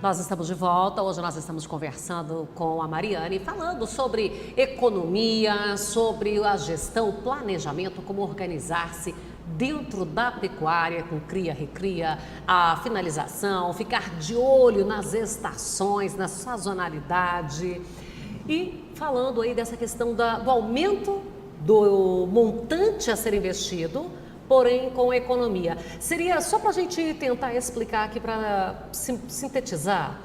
Nós estamos de volta. Hoje nós estamos conversando com a Mariane, falando sobre economia, sobre a gestão, o planejamento, como organizar-se dentro da pecuária, com cria, recria, a finalização, ficar de olho nas estações, na sazonalidade. E falando aí dessa questão do aumento do montante a ser investido, porém com a economia. Seria, só para a gente tentar explicar aqui, para sintetizar,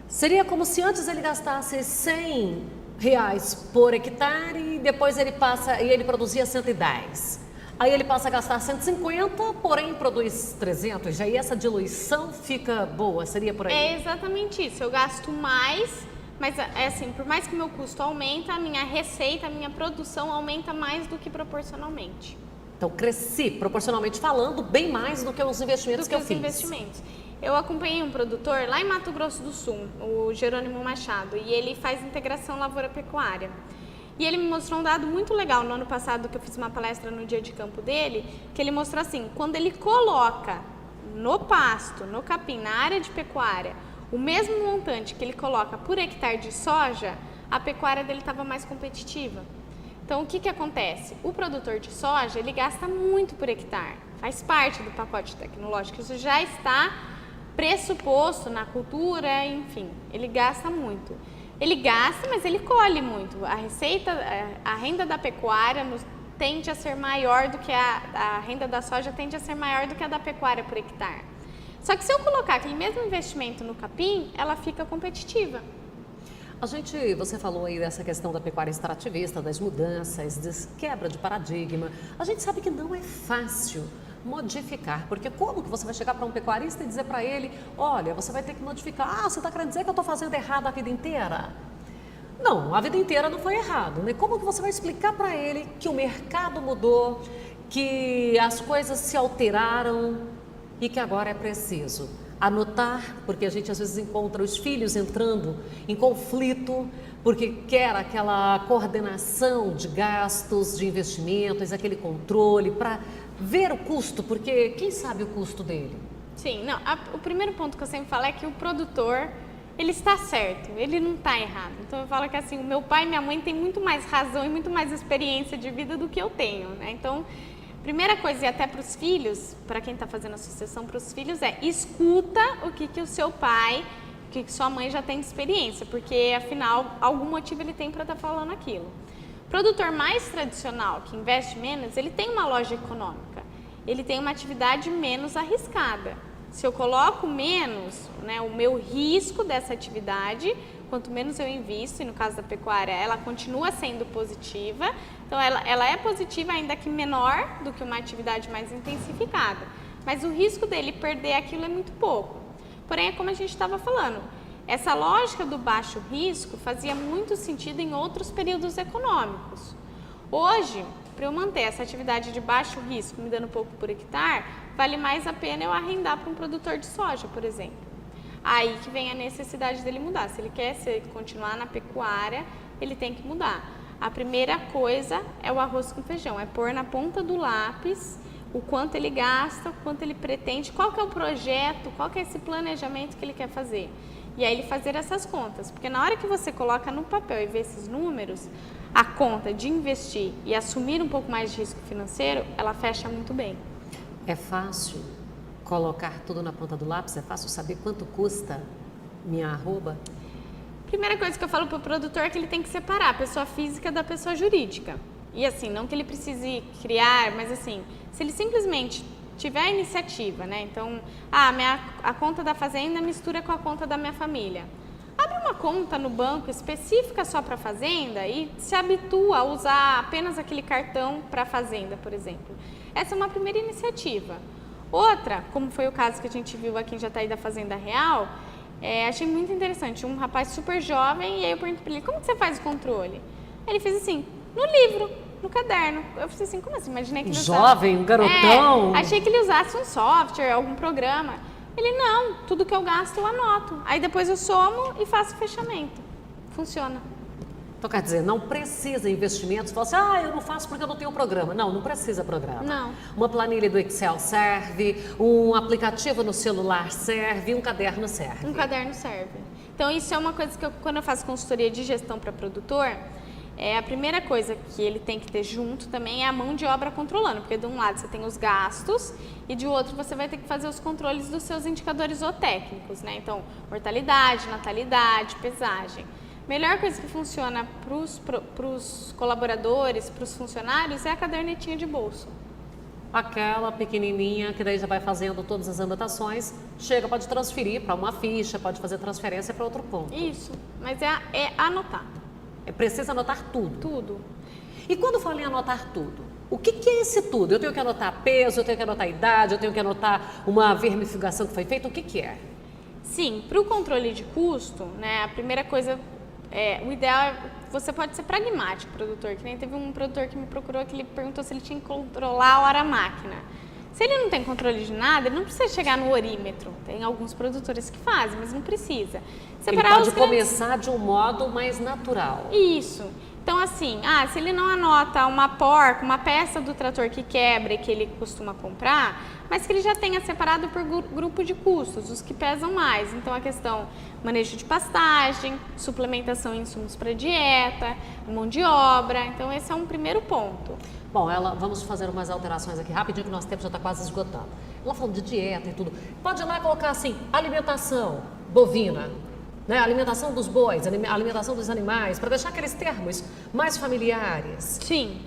seria como se antes ele gastasse R$100 por hectare e depois ele produzia 110. Aí ele passa a gastar 150, porém produz 300. Aí essa diluição fica boa, seria por aí? É exatamente isso, eu gasto mais, mas é assim, por mais que o meu custo aumenta, a minha receita, a minha produção aumenta mais do que proporcionalmente. Então, cresci, proporcionalmente falando, bem mais do que os investimentos que eu fiz. Investimentos. Eu acompanhei um produtor lá em Mato Grosso do Sul, o Jerônimo Machado, e ele faz integração lavoura-pecuária. E ele me mostrou um dado muito legal no ano passado, que eu fiz uma palestra no dia de campo dele, que ele mostrou assim, quando ele coloca no pasto, no capim, na área de pecuária, o mesmo montante que ele coloca por hectare de soja, a pecuária dele estava mais competitiva. Então, o que acontece? O produtor de soja, ele gasta muito por hectare, faz parte do pacote tecnológico, isso já está pressuposto na cultura, enfim, ele gasta muito. Ele gasta, mas ele colhe muito. A receita, a renda da pecuária tende a ser maior do que a renda da soja tende a ser maior do que a da pecuária por hectare. Só que se eu colocar aquele mesmo investimento no capim, ela fica competitiva. Você falou aí dessa questão da pecuária extrativista, das mudanças, quebra de paradigma. A gente sabe que não é fácil modificar, porque como que você vai chegar para um pecuarista e dizer para ele, olha, você vai ter que modificar, você está querendo dizer que eu estou fazendo errado a vida inteira? Não, a vida inteira não foi errado, né? Como que você vai explicar para ele que o mercado mudou, que as coisas se alteraram e que agora é preciso anotar, porque a gente às vezes encontra os filhos entrando em conflito, porque quer aquela coordenação de gastos, de investimentos, aquele controle para ver o custo, porque quem sabe o custo dele? Sim, não, o primeiro ponto que eu sempre falo é que o produtor, ele está certo, ele não está errado. Então eu falo que assim, o meu pai e minha mãe têm muito mais razão e muito mais experiência de vida do que eu tenho, né? Então, primeira coisa, e até para os filhos, para quem está fazendo a sucessão para os filhos, escuta o que o seu pai, o que sua mãe já tem de experiência, porque afinal, algum motivo ele tem para estar falando aquilo. O produtor mais tradicional, que investe menos, ele tem uma loja econômica, ele tem uma atividade menos arriscada. Se eu coloco menos, né, o meu risco dessa atividade, quanto menos eu invisto, e no caso da pecuária, ela continua sendo positiva. Então, ela é positiva, ainda que menor do que uma atividade mais intensificada. Mas o risco dele perder aquilo é muito pouco. Porém, é como a gente estava falando, essa lógica do baixo risco fazia muito sentido em outros períodos econômicos. Hoje, para eu manter essa atividade de baixo risco, me dando pouco por hectare, vale mais a pena eu arrendar para um produtor de soja, por exemplo. Aí que vem a necessidade dele mudar. Se ele quer continuar na pecuária, ele tem que mudar. A primeira coisa é o arroz com feijão, é pôr na ponta do lápis o quanto ele gasta, o quanto ele pretende, qual que é o projeto, qual que é esse planejamento que ele quer fazer. E aí ele fazer essas contas, porque na hora que você coloca no papel e vê esses números, a conta de investir e assumir um pouco mais de risco financeiro, ela fecha muito bem. É fácil colocar tudo na ponta do lápis? É fácil saber quanto custa minha arroba? Primeira coisa que eu falo para o produtor é que ele tem que separar a pessoa física da pessoa jurídica. E assim, não que ele precise criar, mas assim, se ele simplesmente tiver a iniciativa, né? Então, a conta da fazenda mistura com a conta da minha família. Abre uma conta no banco específica só para a fazenda e se habitua a usar apenas aquele cartão para a fazenda, por exemplo. Essa é uma primeira iniciativa. Outra, como foi o caso que a gente viu aqui em Jataí da Fazenda Real, achei muito interessante. Um rapaz super jovem, e aí eu perguntei para ele, como que você faz o controle? Ele fez assim, no livro, no caderno. Eu falei assim, como assim? Imaginei que ele jovem, um garotão. Achei que ele usasse um software, algum programa. Ele, não, tudo que eu gasto eu anoto. Aí depois eu somo e faço o fechamento. Funciona. Então, quer dizer, não precisa investimentos. Você fala assim, eu não faço porque eu não tenho programa. Não, não precisa programa. Não. Uma planilha do Excel serve, um aplicativo no celular serve, um caderno serve. Um caderno serve. Então, isso é uma coisa que quando eu faço consultoria de gestão para produtor, a primeira coisa que ele tem que ter junto também é a mão de obra controlando. Porque de um lado você tem os gastos e de outro você vai ter que fazer os controles dos seus indicadores zootécnicos, né? Então, mortalidade, natalidade, pesagem. Melhor coisa que funciona para os colaboradores, para os funcionários, é a cadernetinha de bolso. Aquela pequenininha que daí já vai fazendo todas as anotações, chega, pode transferir para uma ficha, pode fazer transferência para outro ponto. Isso, mas é anotar. É preciso anotar tudo. Tudo. E quando falo em anotar tudo, o que é esse tudo? Eu tenho que anotar peso, eu tenho que anotar idade, eu tenho que anotar uma vermifugação que foi feita, o que é? Sim, para o controle de custo, né, a primeira coisa... o ideal é, você pode ser pragmático, produtor, que nem teve um produtor que me procurou que ele perguntou se ele tinha que controlar a hora-máquina. Se ele não tem controle de nada, ele não precisa chegar no orímetro. Tem alguns produtores que fazem, mas não precisa. Ele pode começar de um modo mais natural. Isso. Então, assim, se ele não anota uma porca, uma peça do trator que quebra e que ele costuma comprar, mas que ele já tenha separado por grupo de custos, os que pesam mais. Então, a questão manejo de pastagem, suplementação em insumos para dieta, mão de obra. Então, esse é um primeiro ponto. Bom, vamos fazer umas alterações aqui rapidinho, que nosso tempo já está quase esgotando. Ela falando de dieta e tudo. Pode ir lá colocar assim, alimentação bovina, né? Alimentação dos bois, alimentação dos animais, para deixar aqueles termos mais familiares. Sim.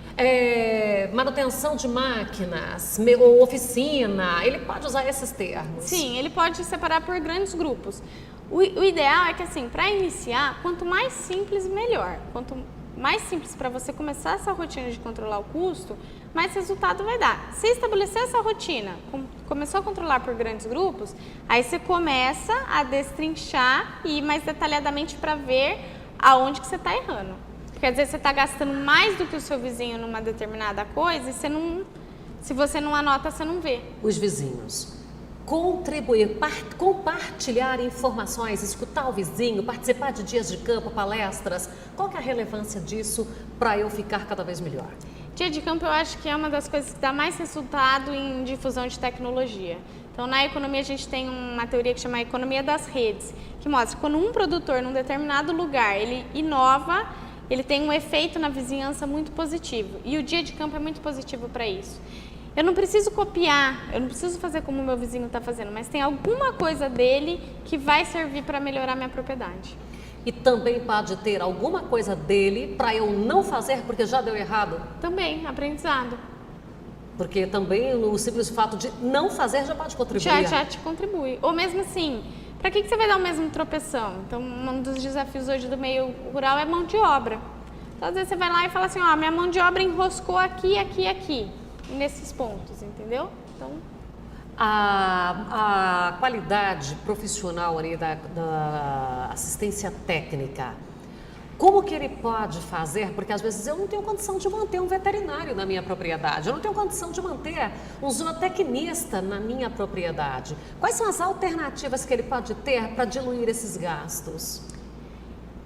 Manutenção de máquinas, ou oficina, ele pode usar esses termos. Sim, ele pode separar por grandes grupos. O ideal é que, assim, para iniciar, quanto mais simples, melhor. Quanto mais simples para você começar essa rotina de controlar o custo, mais resultado vai dar. Se estabelecer essa rotina, começou a controlar por grandes grupos, aí você começa a destrinchar e ir mais detalhadamente para ver aonde que você está errando. Porque às vezes você está gastando mais do que o seu vizinho numa determinada coisa e se você não anota, você não vê. Os vizinhos. Contribuir, compartilhar informações, escutar o vizinho, participar de dias de campo, palestras. Qual que é a relevância disso para eu ficar cada vez melhor? Dia de campo eu acho que é uma das coisas que dá mais resultado em difusão de tecnologia. Então, na economia a gente tem uma teoria que chama economia das redes, que mostra que quando um produtor num determinado lugar, ele inova, ele tem um efeito na vizinhança muito positivo. E o dia de campo é muito positivo para isso. Eu não preciso copiar, eu não preciso fazer como o meu vizinho está fazendo, mas tem alguma coisa dele que vai servir para melhorar minha propriedade. E também pode ter alguma coisa dele para eu não fazer porque já deu errado? Também, aprendizado. Porque também o simples fato de não fazer já pode contribuir. Já te contribui. Ou mesmo assim, para que você vai dar o mesmo tropeção? Então, um dos desafios hoje do meio rural é mão de obra. Então, às vezes você vai lá e fala assim, minha mão de obra enroscou aqui, aqui, aqui. Nesses pontos, entendeu? Então... A qualidade profissional ali da assistência técnica, como que ele pode fazer? Porque às vezes eu não tenho condição de manter um veterinário na minha propriedade, eu não tenho condição de manter um zootecnista na minha propriedade. Quais são as alternativas que ele pode ter para diluir esses gastos?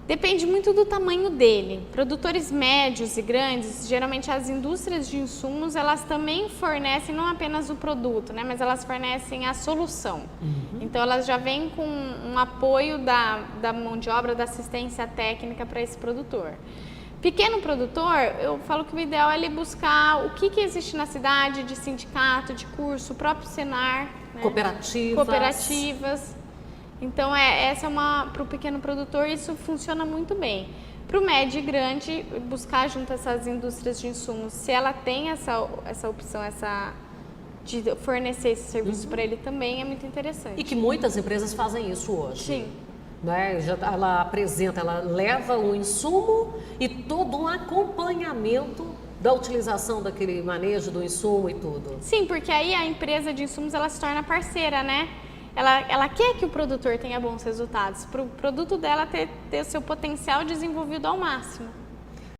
Depende muito do tamanho dele. Produtores médios e grandes, geralmente as indústrias de insumos, elas também fornecem não apenas o produto, né, mas elas fornecem a solução. Uhum. Então, elas já vêm com um apoio da mão de obra, da assistência técnica para esse produtor. Pequeno produtor, eu falo que o ideal é ele buscar o que existe na cidade de sindicato, de curso, o próprio Senar. Né? Cooperativas. Então, essa é para o pequeno produtor, isso funciona muito bem. Para o médio e grande, buscar junto essas indústrias de insumos, se ela tem essa opção, de fornecer esse serviço para ele também, é muito interessante. E que muitas empresas fazem isso hoje. Sim. Né? Ela leva o insumo e todo um acompanhamento da utilização daquele manejo do insumo e tudo. Sim, porque aí a empresa de insumos, ela se torna parceira, né? Ela quer que o produtor tenha bons resultados, para o produto dela ter seu potencial desenvolvido ao máximo.